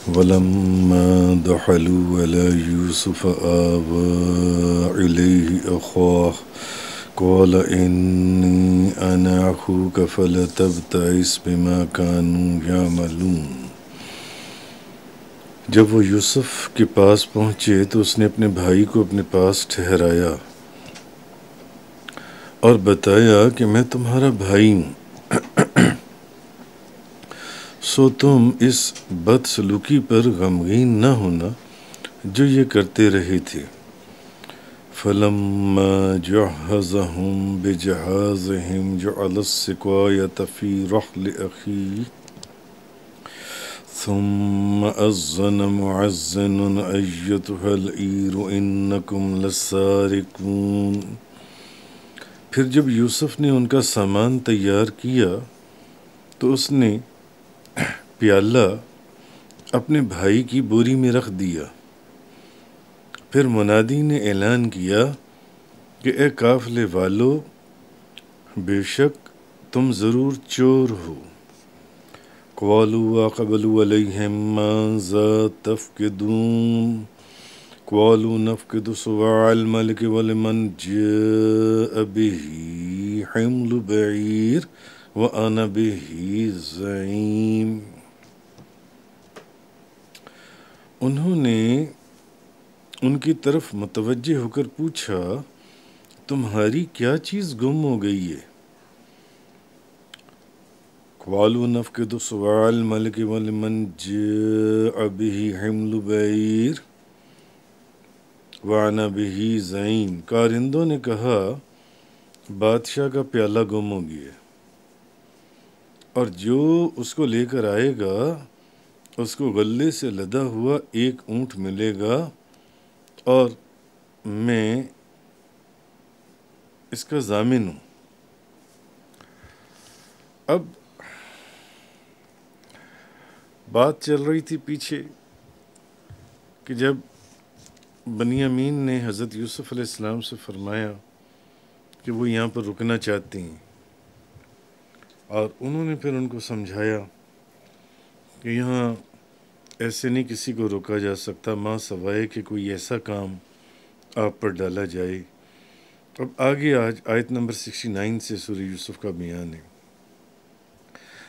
ولما دخلوا على يوسف آوى إليه أخاه قال إني أنا أخوك فلا تبتئس بما كانوا يعملون۔ جب وہ یوسف کے پاس پہنچے تو اس نے اپنے بھائی کو اپنے پاس ٹھہرایا اور بتایا کہ میں تمہارا بھائی ہوں، سو تم اس بد سلوکی پر غمگین نہ ہونا جو یہ کرتے رہے تھے۔ فَلَمَّا جَهَّزَهُم بِجَهَازِهِمْ جَعَلَ السِّقَايَةَ فِي رَحْلِ أَخِيهِ ثُمَّ أَذَّنَ مُؤَذِّنٌ أَيَّتُهَا الْعِيرُ إِنَّكُمْ لَسَارِقُونَ۔ پھر جب یوسف نے ان کا سامان تیار کیا تو اس نے پیالہ اپنے بھائی کی بوری میں رکھ دیا۔ پھر منادی نے اعلان کیا کہ اے قافلے والو، بے شک تم ضرور چور ہو۔ قالوا وأقبلوا عليهم ماذا تفقدون قالوا نفقد صواع الملك ولمن جاء به حمل بعير وأنا به زعيم۔ انہوں نے ان کی طرف متوجہ ہو کر پوچھا، تمہاری کیا چیز گم ہو گئی ہے؟ قالوا نفقد صواع الملك ولمن جاء به حمل بعير وأنا به زعيم۔ کارندوں نے کہا بادشاہ کا پیالہ گم ہو گیا اور جو اس کو لے کر آئے گا اس کو غلے سے لدا ہوا ایک اونٹ ملے گا اور میں اس کا ضامن ہوں۔ اب بات چل رہی تھی پیچھے کہ جب بنیامین نے حضرت یوسف علیہ السلام سے فرمایا کہ وہ یہاں پر رکنا چاہتے ہیں، اور انہوں نے پھر ان کو سمجھایا کہ یہاں ایسے نہیں کسی کو روکا جا سکتا ماں سوائے کہ کوئی ایسا کام آپ پر ڈالا جائے۔ اب آگے آج آیت نمبر 69 سے سورہ یوسف کا بیان ہے۔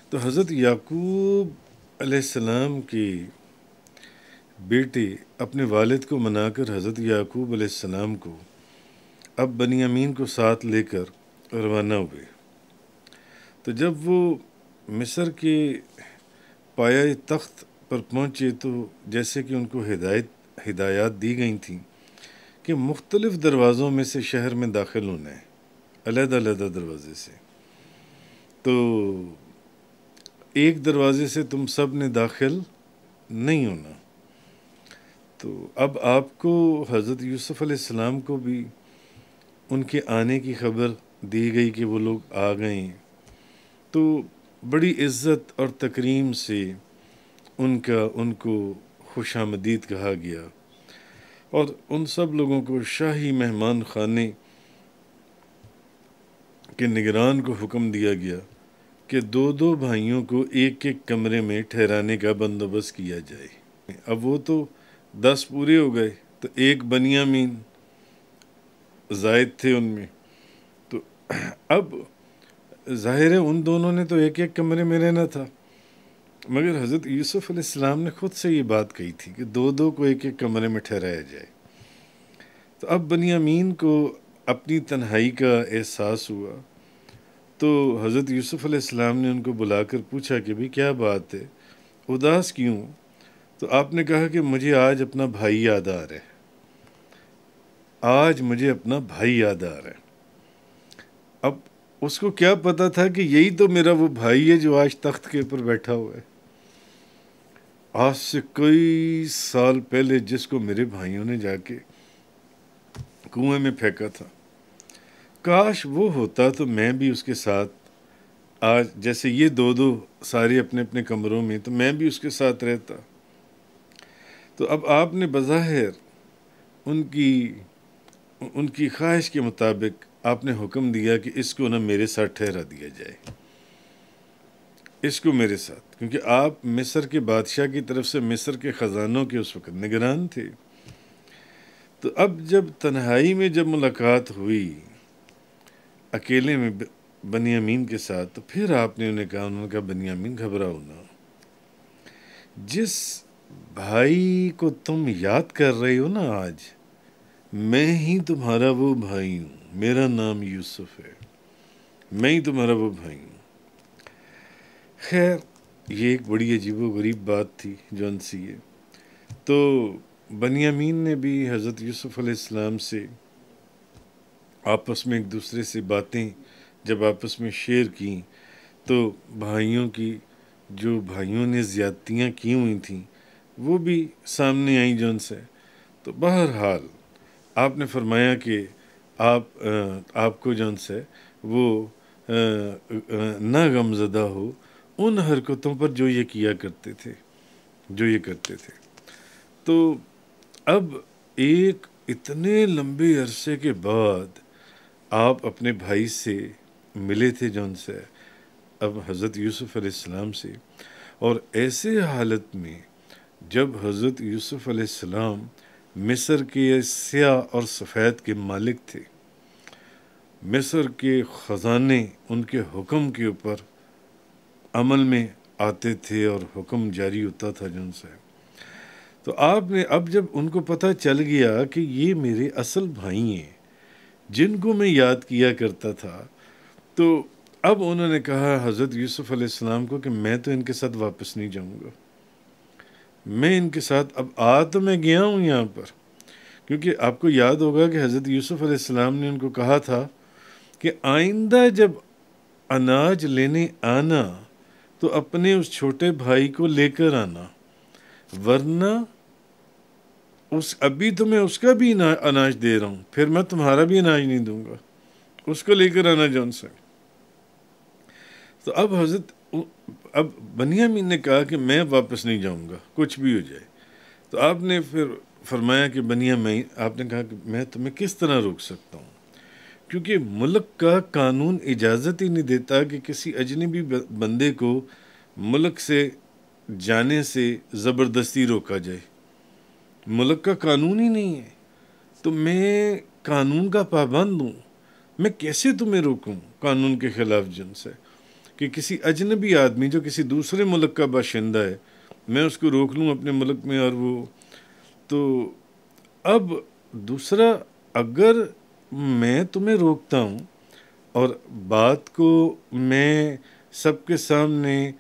تو حضرت یعقوب علیہ السلام کے بیٹے اپنے والد کو منا کر حضرت یعقوب علیہ السلام کو اب بنیامین کو ساتھ لے کر روانہ ہوئے۔ تو جب وہ مصر کے پایہ تخت پر پہنچے تو جیسے کہ ان کو ہدایات دی گئی تھیں کہ مختلف دروازوں میں سے شہر میں داخل ہونا ہے، علیحدہ علیحدہ دروازے سے۔ تو ایک دروازے سے تم سب نے داخل نہیں ہونا۔ تو اب آپ کو حضرت یوسف علیہ السلام کو بھی ان کے آنے کی خبر دی گئی کہ وہ لوگ آ گئے ہیں، تو بڑی عزت اور تکریم سے ان کو خوش آمدید کہا گیا، اور ان سب لوگوں کو شاہی مہمان خانے کے نگران کو حکم دیا گیا کہ دو دو بھائیوں کو ایک ایک کمرے میں ٹھہرانے کا بندوبست کیا جائے۔ اب وہ تو 10 پورے ہو گئے تو ایک بنیامین زائد تھے ان میں، تو اب ظاہر ہے ان دونوں نے تو ایک ایک کمرے میں رہنا تھا، مگر حضرت یوسف علیہ السلام نے خود سے یہ بات کہی تھی کہ دو دو کو ایک ایک کمرے میں ٹھہرایا جائے۔ تو اب بنیامین کو اپنی تنہائی کا احساس ہوا تو حضرت یوسف علیہ السلام نے ان کو بلا کر پوچھا کہ بھی کیا بات ہے، اداس کیوں؟ تو آپ نے کہا کہ مجھے آج اپنا بھائی یاد آ رہا ہے، آج مجھے اپنا بھائی یاد آ رہا ہے۔ اب اس کو کیا پتا تھا کہ یہی تو میرا وہ بھائی ہے جو آج تخت کے اوپر بیٹھا ہوا ہے، آج سے کئی سال پہلے جس کو میرے بھائیوں نے جا کے کنویں میں پھینکا تھا، کاش وہ ہوتا تو میں بھی اس کے ساتھ آج جیسے یہ دو دو سارے اپنے اپنے کمروں میں، تو میں بھی اس کے ساتھ رہتا۔ تو اب آپ نے بظاہر ان کی خواہش کے مطابق آپ نے حکم دیا کہ اس کو نہ میرے ساتھ ٹھہرا دیا جائے، اس کو میرے ساتھ، کیونکہ آپ مصر کے بادشاہ کی طرف سے مصر کے خزانوں کے اس وقت نگران تھے۔ تو اب جب تنہائی میں جب ملاقات ہوئی اکیلے میں بنیامین کے ساتھ، تو پھر آپ نے انہوں نے کہا بنیامین گھبراؤ نہ، جس بھائی کو تم یاد کر رہے ہو نا آج، میں ہی تمہارا وہ بھائی ہوں، میرا نام یوسف ہے، میں ہی تمہارا وہ بھائی ہوں۔ خیر یہ ایک بڑی عجیب و غریب بات تھی جو ان سی ہے۔ تو بنیامین نے بھی حضرت یوسف علیہ السلام سے آپس میں ایک دوسرے سے باتیں جب آپس میں شیئر کیں، تو بھائیوں کی جو بھائیوں نے زیادتیاں کی ہوئی تھیں وہ بھی سامنے آئیں جو ان سے۔ تو بہرحال آپ نے فرمایا کہ آپ کو جو ان سے وہ نہ غمزدہ ہو ان حرکتوں پر جو یہ کیا کرتے تھے، جو یہ کرتے تھے۔ تو اب ایک اتنے لمبے عرصے کے بعد آپ اپنے بھائی سے ملے تھے جو ان سے، اب حضرت یوسف علیہ السلام سے، اور ایسے حالت میں جب حضرت یوسف علیہ السلام مصر کے سیاہ اور سفید کے مالک تھے، مصر کے خزانے ان کے حکم کے اوپر عمل میں آتے تھے اور حکم جاری ہوتا تھا جن سے۔ تو آپ نے اب جب ان کو پتہ چل گیا کہ یہ میرے اصل بھائی ہیں جن کو میں یاد کیا کرتا تھا، تو اب انہوں نے کہا حضرت یوسف علیہ السلام کو کہ میں تو ان کے ساتھ واپس نہیں جاؤں گا، میں ان کے ساتھ اب تو میں گیا ہوں یہاں پر، کیونکہ آپ کو یاد ہوگا کہ حضرت یوسف علیہ السلام نے ان کو کہا تھا کہ آئندہ جب اناج لینے آنا تو اپنے اس چھوٹے بھائی کو لے کر آنا، ورنہ ابھی تو میں اس کا بھی اناج دے رہا ہوں، پھر میں تمہارا بھی اناج نہیں دوں گا، اس کو لے کر آنا جون سے۔ تو اب بنیامین نے کہا کہ میں واپس نہیں جاؤں گا کچھ بھی ہو جائے۔ تو آپ نے پھر فرمایا کہ بنیامین، آپ نے کہا کہ میں تمہیں کس طرح روک سکتا ہوں، کیونکہ ملک کا قانون اجازت ہی نہیں دیتا کہ کسی اجنبی بندے کو ملک سے جانے سے زبردستی روکا جائے، ملک کا قانون ہی نہیں ہے۔ تو میں قانون کا پابند ہوں، میں کیسے تمہیں روکوں قانون کے خلاف جن سے، کہ کسی اجنبی آدمی جو کسی دوسرے ملک کا باشندہ ہے میں اس کو روک لوں اپنے ملک میں۔ اور وہ تو اب دوسرا، اگر میں تمہیں روکتا ہوں اور بات کو میں سب کے سامنے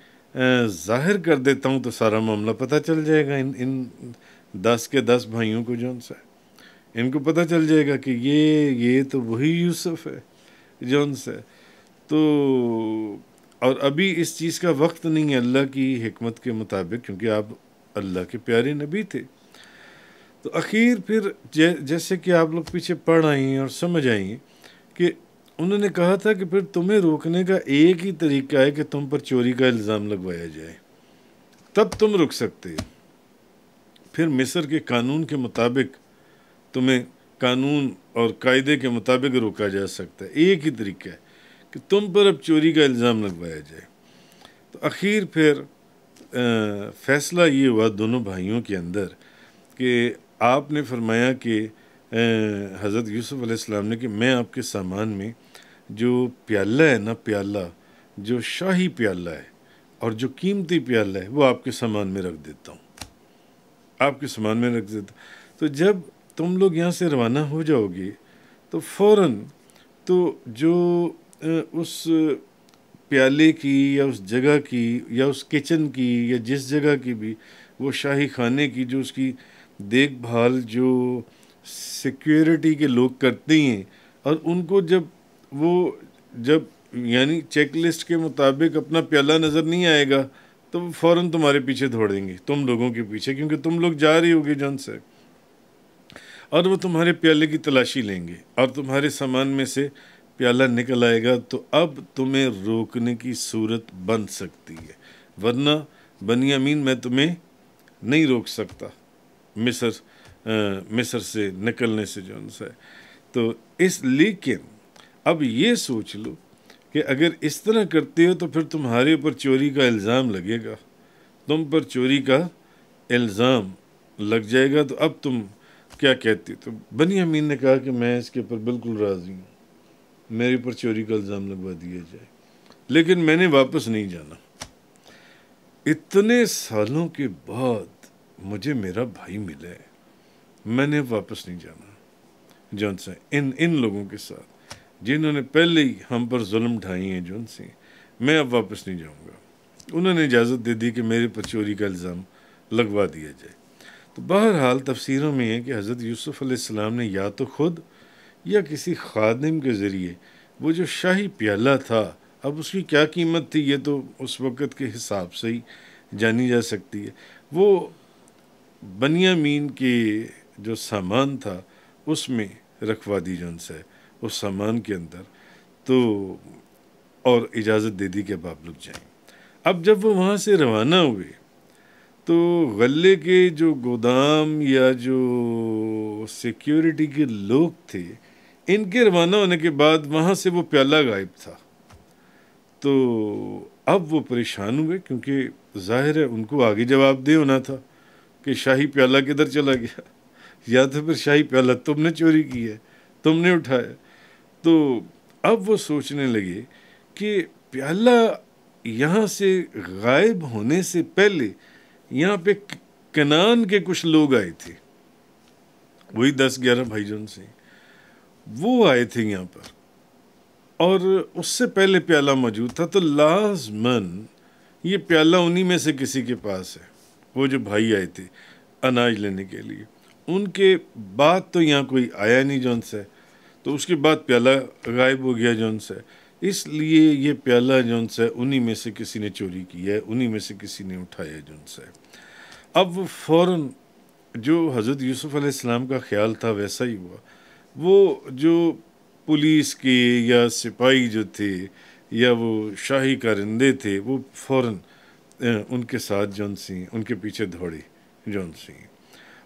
ظاہر کر دیتا ہوں تو سارا معاملہ پتہ چل جائے گا ان 10 کے 10 بھائیوں کو جو ان سے، ان کو پتہ چل جائے گا کہ یہ تو وہی یوسف ہے جو ان سے۔ تو اور ابھی اس چیز کا وقت نہیں ہے اللہ کی حکمت کے مطابق، کیونکہ آپ اللہ کے پیارے نبی تھے۔ تو اخیر پھر جیسے کہ آپ لوگ پیچھے پڑھ آئی ہیں اور سمجھ آئی ہیں کہ انہوں نے کہا تھا کہ پھر تمہیں روکنے کا ایک ہی طریقہ ہے کہ تم پر چوری کا الزام لگوایا جائے، تب تم رک سکتے ہو۔ پھر مصر کے قانون کے مطابق تمہیں قانون اور قاعدے کے مطابق روکا جا سکتا ہے، ایک ہی طریقہ ہے کہ تم پر اب چوری کا الزام لگوایا جائے۔ تو اخیر پھر فیصلہ یہ ہوا دونوں بھائیوں کے اندر کہ آپ نے فرمایا کہ حضرت یوسف علیہ السلام نے کہ میں آپ کے سامان میں جو پیالہ ہے نا، پیالہ جو شاہی پیالہ ہے اور جو قیمتی پیالہ ہے وہ آپ کے سامان میں رکھ دیتا ہوں، آپ کے سامان میں رکھ دیتا ہوں۔ تو جب تم لوگ یہاں سے روانہ ہو جاؤ گے تو فوراً تو جو اس پیالے کی یا اس جگہ کی یا اس کچن کی یا جس جگہ کی بھی وہ شاہی خانے کی جو اس کی دیکھ بھال جو سیکیورٹی کے لوگ کرتے ہیں، اور ان کو جب یعنی چیک لسٹ کے مطابق اپنا پیالہ نظر نہیں آئے گا تو وہ فوراً تمہارے پیچھے دوڑیں گے، تم لوگوں کے پیچھے، کیونکہ تم لوگ جا رہی ہوگی جن سے، اور وہ تمہارے پیالے کی تلاشی لیں گے اور تمہارے سامان میں سے پیالہ نکل آئے گا، تو اب تمہیں روکنے کی صورت بن سکتی ہے، ورنہ بنیامین میں تمہیں نہیں روک سکتا مصر سے نکلنے سے جو ان سے۔ تو لیکن اب یہ سوچ لو کہ اگر اس طرح کرتے ہو تو پھر تمہارے اوپر چوری کا الزام لگے گا، تم پر چوری کا الزام لگ جائے گا، تو اب تم کیا کہتے ہو؟ تو بنی امین نے کہا کہ میں اس کے اوپر بالکل راضی ہوں، میرے پر چوری کا الزام لگوا دیا جائے، لیکن میں نے واپس نہیں جانا۔ اتنے سالوں کے بعد مجھے میرا بھائی ملا ہے، میں نے واپس نہیں جانا جون سے ان لوگوں کے ساتھ جنہوں نے پہلے ہی ہم پر ظلم ڈھائی ہیں، جون سے میں اب واپس نہیں جاؤں گا۔ انہوں نے اجازت دے دی کہ میرے پر چوری کا الزام لگوا دیا جائے۔ تو بہرحال تفسیروں میں ہے کہ حضرت یوسف علیہ السلام نے یا تو خود یا کسی خادم کے ذریعے وہ جو شاہی پیالہ تھا، اب اس کی کیا قیمت تھی یہ تو اس وقت کے حساب سے ہی جانی جا سکتی ہے، وہ بنیامین کے جو سامان تھا اس میں رکھوا دی جون سے، اس سامان کے اندر، تو اور اجازت دے دی کہ اب آپ لوگ جائیں۔ اب جب وہ وہاں سے روانہ ہوئے تو غلے کے جو گودام یا جو سیکیورٹی کے لوگ تھے، ان کے روانہ ہونے کے بعد وہاں سے وہ پیالہ غائب تھا۔ تو اب وہ پریشان ہوئے، کیونکہ ظاہر ہے ان کو آگے جواب دے ہونا تھا کہ شاہی پیالہ کدھر چلا گیا، یا تو پھر شاہی پیالہ تم نے چوری کی ہے، تم نے اٹھایا۔ تو اب وہ سوچنے لگے کہ پیالہ یہاں سے غائب ہونے سے پہلے یہاں پہ کنان کے کچھ لوگ آئے تھے، وہی 10-11 بھائی جن سے وہ آئے تھے یہاں پر، اور اس سے پہلے پیالہ موجود تھا، تو لازماً یہ پیالہ انہی میں سے کسی کے پاس ہے۔ وہ جو بھائی آئے تھے اناج لینے کے لیے، ان کے بعد تو یہاں کوئی آیا نہیں جون سے، تو اس کے بعد پیالہ غائب ہو گیا جون سے، اس لیے یہ پیالہ جون سے انہی میں سے کسی نے چوری کی ہے، انہی میں سے کسی نے اٹھایا جون سے۔ اب وہ فوراً جو حضرت یوسف علیہ السلام کا خیال تھا ویسا ہی ہوا، وہ جو پولیس کے یا سپاہی جو تھے یا وہ شاہی کارندے تھے، وہ فوراً ان کے ساتھ جون سی ان کے پیچھے دوڑے جون سی،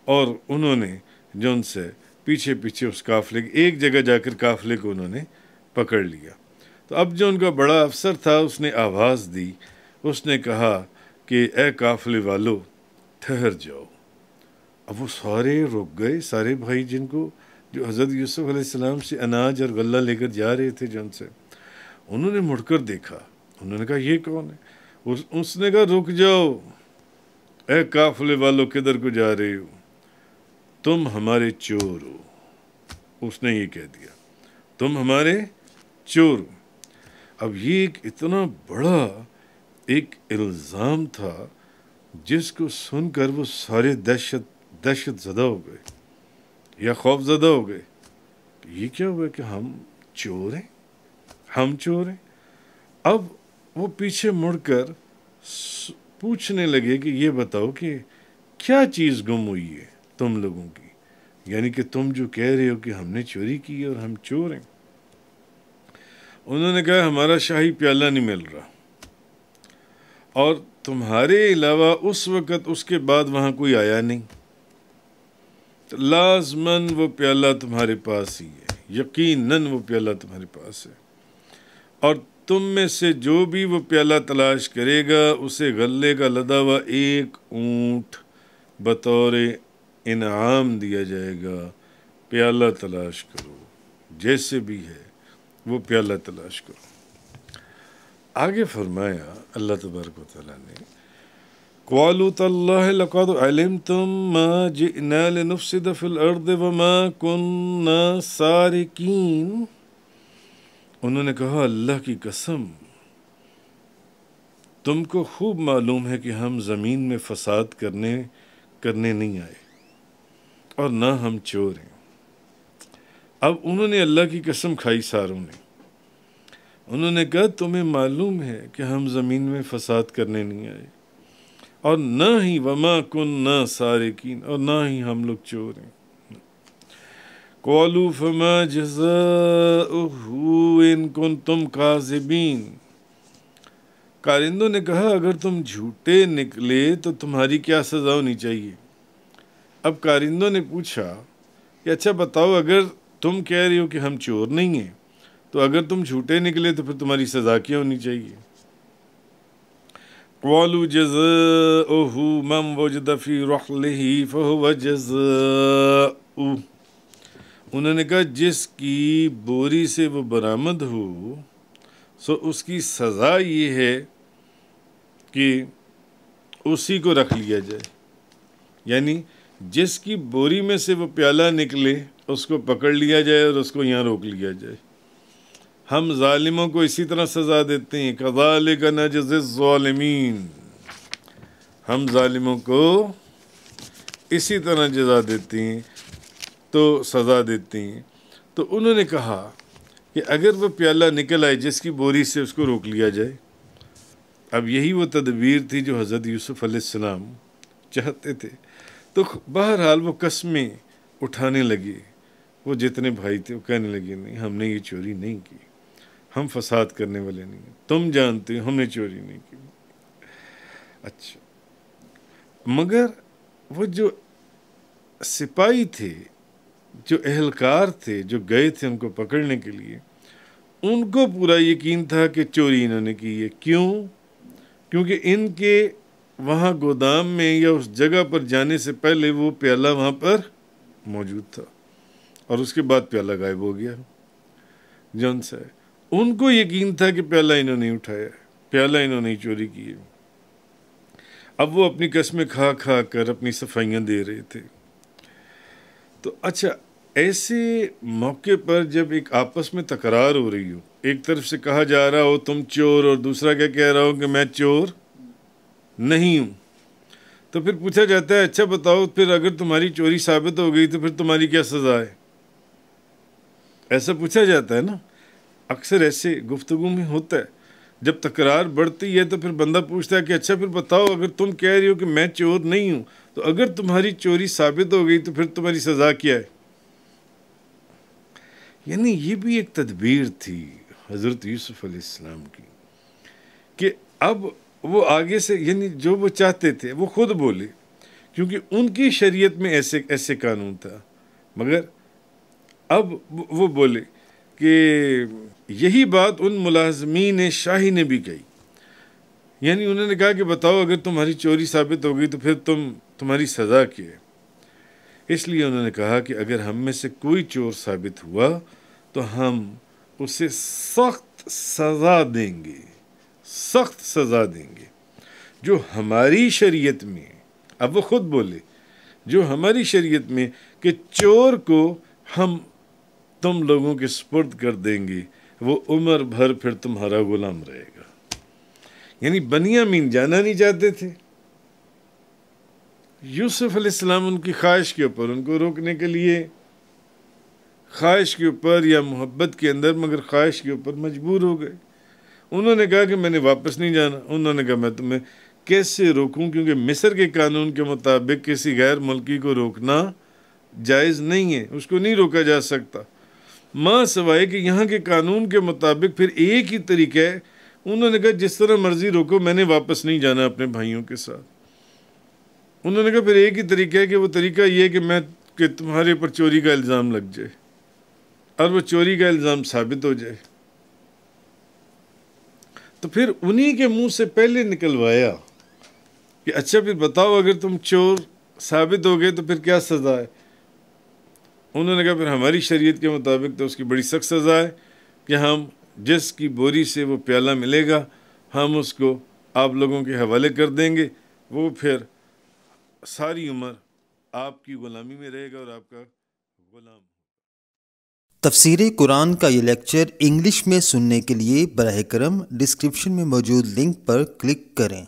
اور انہوں نے جون سے پیچھے پیچھے اس قافلے ایک جگہ جا کر قافلے کو انہوں نے پکڑ لیا۔ تو اب جو ان کا بڑا افسر تھا اس نے آواز دی، اس نے کہا کہ اے قافلے والو ٹھہر جاؤ۔ اب وہ سارے رک گئے، سارے بھائی جن کو جو حضرت یوسف علیہ السلام سے اناج اور غلہ لے کر جا رہے تھے جن سے، انہوں نے مڑ کر دیکھا، انہوں نے کہا یہ کون ہے؟ اس نے کہا رک جاؤ، اے قافلے والو کدھر کو جا رہے ہو؟ تم ہمارے چور ہو۔ اس نے یہ کہہ دیا تم ہمارے چور ہو۔ اب یہ ایک اتنا بڑا ایک الزام تھا جس کو سن کر وہ سارے دہشت زدہ ہو گئے یا خوف زدہ ہو گئے، یہ کیا ہوا کہ ہم چور ہیں، ہم چور ہیں۔ اب وہ پیچھے مڑ کر پوچھنے لگے کہ یہ بتاؤ کہ کیا چیز گم ہوئی ہے تم لوگوں کی، یعنی کہ تم جو کہہ رہے ہو کہ ہم نے چوری کی ہے اور ہم چور ہیں۔ انہوں نے کہا ہمارا شاہی پیالہ نہیں مل رہا، اور تمہارے علاوہ اس وقت اس کے بعد وہاں کوئی آیا نہیں، تو لازماً وہ پیالہ تمہارے پاس ہی ہے، یقیناً وہ پیالہ تمہارے پاس ہے، اور تم میں سے جو بھی وہ پیالہ تلاش کرے گا اسے غلے کا لدا ہوا ایک اونٹ بطور انعام دیا جائے گا۔ پیالہ تلاش کرو، جیسے بھی ہے وہ پیالہ تلاش کرو۔ آگے فرمایا اللہ تبارک و تعالیٰ نے قَالُوا تَاللَّهِ لَقَدْ عَلِمْتُم مَّا جِئْنَا لِنُفْسِدَ فِي الْأَرْضِ وَمَا كُنَّا سَارِقِينَ۔ انہوں نے کہا اللہ کی قسم تم کو خوب معلوم ہے کہ ہم زمین میں فساد کرنے نہیں آئے اور نہ ہم چور ہیں۔ اب انہوں نے اللہ کی قسم کھائی ساروں نے، انہوں نے کہا تمہیں معلوم ہے کہ ہم زمین میں فساد کرنے نہیں آئے اور نہ ہی وما کننا سارقین، اور نہ ہی ہم لوگ چور ہیں۔ قالوا فما جزاؤہ ان کنتم کاذبین۔ کارندوں نے کہا اگر تم جھوٹے نکلے تو تمہاری کیا سزا ہونی چاہیے؟ اب کارندوں نے پوچھا کہ اچھا بتاؤ، اگر تم کہہ رہی ہو کہ ہم چور نہیں ہیں تو اگر تم جھوٹے نکلے تو پھر تمہاری سزا کیا ہونی چاہیے؟ قالوا جزاؤہ من وجد فی رحلہ فہو جزاؤہ، انہوں نے کہا جس کی بوری سے وہ برآمد ہو سو اس کی سزا یہ ہے کہ اسی کو رکھ لیا جائے، یعنی جس کی بوری میں سے وہ پیالہ نکلے اس کو پکڑ لیا جائے اور اس کو یہاں روک لیا جائے۔ ہم ظالموں کو اسی طرح سزا دیتے ہیں، کذالک نجزی الظالمین، ہم ظالموں کو اسی طرح جزا دیتے ہیں، تو سزا دیتے ہیں۔ تو انہوں نے کہا کہ اگر وہ پیالہ نکل آئے جس کی بوری سے، اس کو روک لیا جائے۔ اب یہی وہ تدبیر تھی جو حضرت یوسف علیہ السلام چاہتے تھے۔ تو بہرحال وہ قسمیں اٹھانے لگے، وہ جتنے بھائی تھے وہ کہنے لگے نہیں، ہم نے یہ چوری نہیں کی، ہم فساد کرنے والے نہیں ہیں، تم جانتے ہو ہم نے چوری نہیں کی۔ اچھا، مگر وہ جو سپاہی تھے، جو اہلکار تھے، جو گئے تھے ان کو پکڑنے کے لیے، ان کو پورا یقین تھا کہ چوری انہوں نے کی ہے۔ کیوں؟ کیونکہ ان کے وہاں گودام میں یا اس جگہ پر جانے سے پہلے وہ پیالہ وہاں پر موجود تھا، اور اس کے بعد پیالہ غائب ہو گیا جون سے۔ ان کو یقین تھا کہ پیالہ انہوں نے اٹھایا، پیالہ انہوں نے چوری کی ہے۔ اب وہ اپنی قسمیں کھا کھا کر اپنی صفائیاں دے رہے تھے۔ تو اچھا، ایسے موقع پر جب ایک آپس میں تکرار ہو رہی ہو، ایک طرف سے کہا جا رہا ہو تم چور، اور دوسرا کیا کہہ رہا ہو کہ میں چور نہیں ہوں، تو پھر پوچھا جاتا ہے اچھا بتاؤ پھر اگر تمہاری چوری ثابت ہو گئی تو پھر تمہاری کیا سزا ہے؟ ایسا پوچھا جاتا ہے نا، اکثر ایسے گفتگو میں ہوتا ہے۔ جب تکرار بڑھتی ہے تو پھر بندہ پوچھتا ہے کہ اچھا پھر بتاؤ اگر تم کہہ رہی ہو کہ میں چور نہیں ہوں، تو اگر تمہاری چوری ثابت ہو گئی تو پھر تمہاری سزا کیا ہے؟ یعنی یہ بھی ایک تدبیر تھی حضرت یوسف علیہ السلام کی کہ اب وہ آگے سے، یعنی جو وہ چاہتے تھے وہ خود بولے، کیونکہ ان کی شریعت میں ایسے قانون تھا، مگر اب وہ بولے کہ یہی بات ان ملازمین شاہی نے بھی کہی، یعنی انہوں نے کہا کہ بتاؤ اگر تمہاری چوری ثابت ہو گئی تو پھر تمہاری سزا کیا ہے؟ اس لیے انہوں نے کہا کہ اگر ہم میں سے کوئی چور ثابت ہوا تو ہم اسے سخت سزا دیں گے، سخت سزا دیں گے، جو ہماری شریعت میں، اب وہ خود بولے، جو ہماری شریعت میں کہ چور کو ہم تم لوگوں کے سپرد کر دیں گے، وہ عمر بھر پھر تمہارا غلام رہے گا۔ یعنی بنیامین جانا نہیں چاہتے تھے، یوسف علیہ السلام ان کی خواہش کے اوپر، ان کو روکنے کے لیے خواہش کے اوپر یا محبت کے اندر، مگر خواہش کے اوپر مجبور ہو گئے۔ انہوں نے کہا کہ میں نے واپس نہیں جانا۔ انہوں نے کہا میں تمہیں کیسے روکوں، کیونکہ مصر کے قانون کے مطابق کسی غیر ملکی کو روکنا جائز نہیں ہے، اس کو نہیں روکا جا سکتا، ماں سوائے کہ یہاں کے قانون کے مطابق پھر ایک ہی طریقہ ہے۔ انہوں نے کہا جس طرح مرضی روکو، میں نے واپس نہیں جانا اپنے بھائیوں کے ساتھ۔ انہوں نے کہا پھر ایک ہی طریقہ ہے کہ وہ طریقہ یہ ہے کہ تمہارے اوپر چوری کا الزام لگ جائے، اور وہ چوری کا الزام ثابت ہو جائے۔ تو پھر انہی کے منہ سے پہلے نکلوایا کہ اچھا پھر بتاؤ اگر تم چور ثابت ہو گئے تو پھر کیا سزا ہے؟ انہوں نے کہا پھر ہماری شریعت کے مطابق تو اس کی بڑی سخت سزا ہے کہ ہم جس کی بوری سے وہ پیالہ ملے گا ہم اس کو آپ لوگوں کے حوالے کر دیں گے، وہ پھر ساری عمر آپ کی غلامی میں رہے گا اور آپ کا غلام۔ تفسیر قرآن کا یہ لیکچر انگلش میں سننے کے لیے براہ کرم ڈسکرپشن میں موجود لنک پر کلک کریں۔